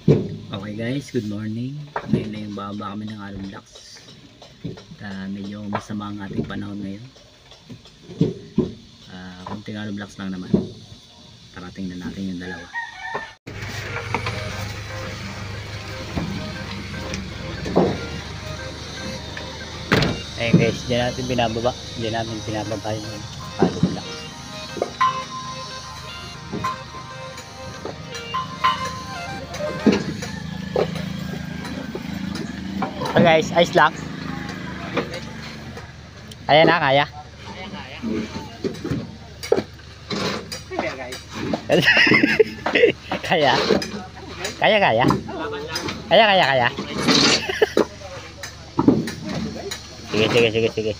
Okay guys, good morning. Ngayon na yung baba kami ng Hollow Blocks. Medyo masama ang ating panahon ngayon. Konting Hollow Blocks lang naman. Tarating na natin yung dalawa. Ayun guys, dyan natin binababa. Dyan namin binababa yung Hollow Blocks. So guys, ice lang. Kaya na, kaya. Kaya guys. Kaya. Kaya. Kaya. Sige.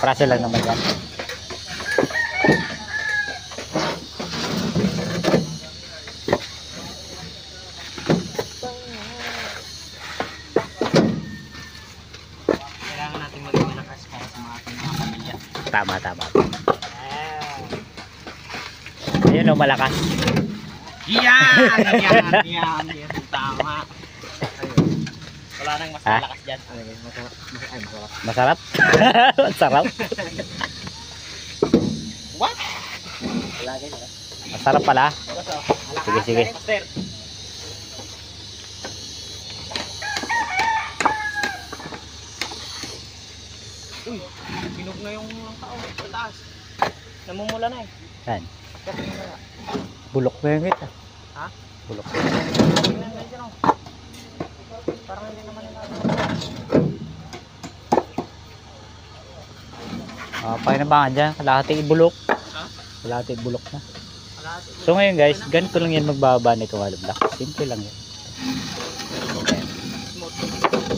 Praso lang naman yan. Tama. Ayun o, malakas. Yan. Tama. Ayun. Wala nang mas malakas dyan. Masarap? Masarap? What? Wala guys. Masarap pala. Sige. Uy, pinog na yung tao sa taas. Namumula na eh. Yan. Bulok na yung ito. Ha? Bulok. Tingnan guys yan o. Parang hindi naman nila. Pakinabangan dyan. Kalahati ibulok. Ha? Kalahati ibulok na. So ngayon guys, ganito lang yan magbababa nito Hollow Blocks. Simple lang yan.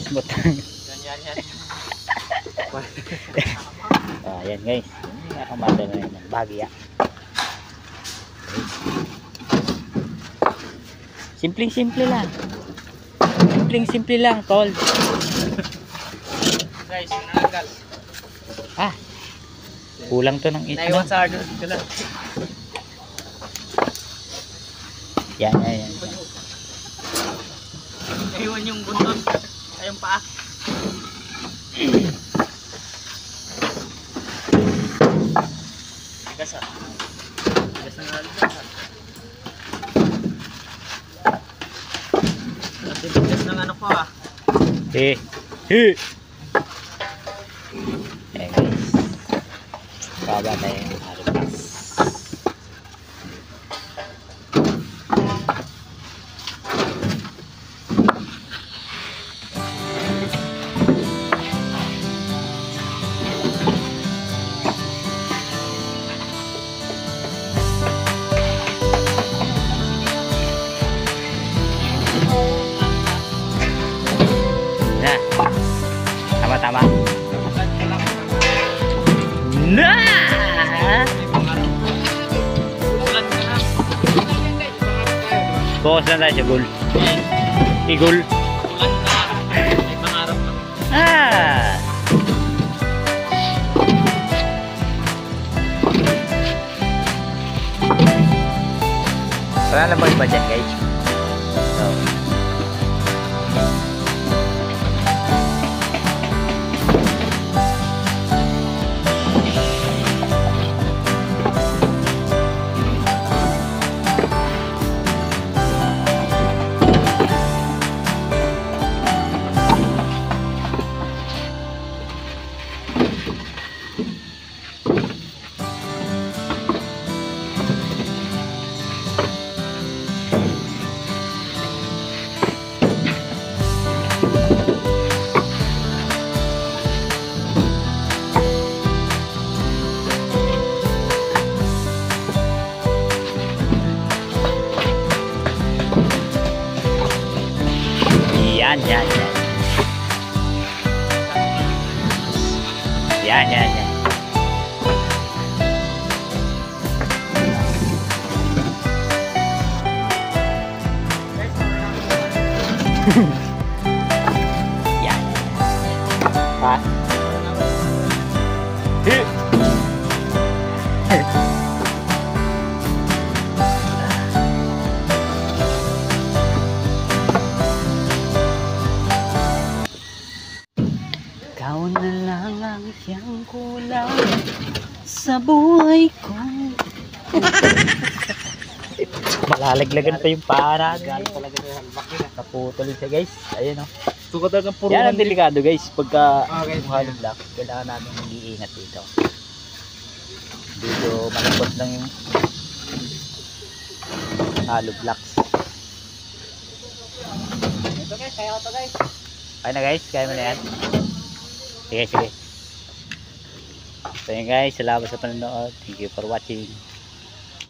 Smooth. Yan. Ayan guys. Nakamada na yun. Bagya. Simple lang. Simple lang, tol. Guys, nananggal. Kulang to ng Naiwan sa hardwood ko lang. Yan. Naiwan yung buntot. Ay yung paa. Tigas ng hardwood. Tigas ng ano ko ah. Ayan guys. Baba tayo yung Hollow Blocks. Tama. Focus na tayo sa goal. Igul. May pangarap na. Wala na ba iba dyan guys? So Yan. Yan. Ha? sa buhay ko. Malalaglagan pa yung paa natin. Galing talaga sa halbaki na. Naputol siya guys. Ayun o. Ito ka talagang puro Yan ang delikado guys. Pagka Okay. hollow block, kailangan namin mag-iingat dito. Dito malapot lang yung hollow blocks. Ito guys, kaya ko to guys. Kaya na guys, kaya mo na yan. Sige, sige. So yun guys, salamat sa panonood. Thank you for watching.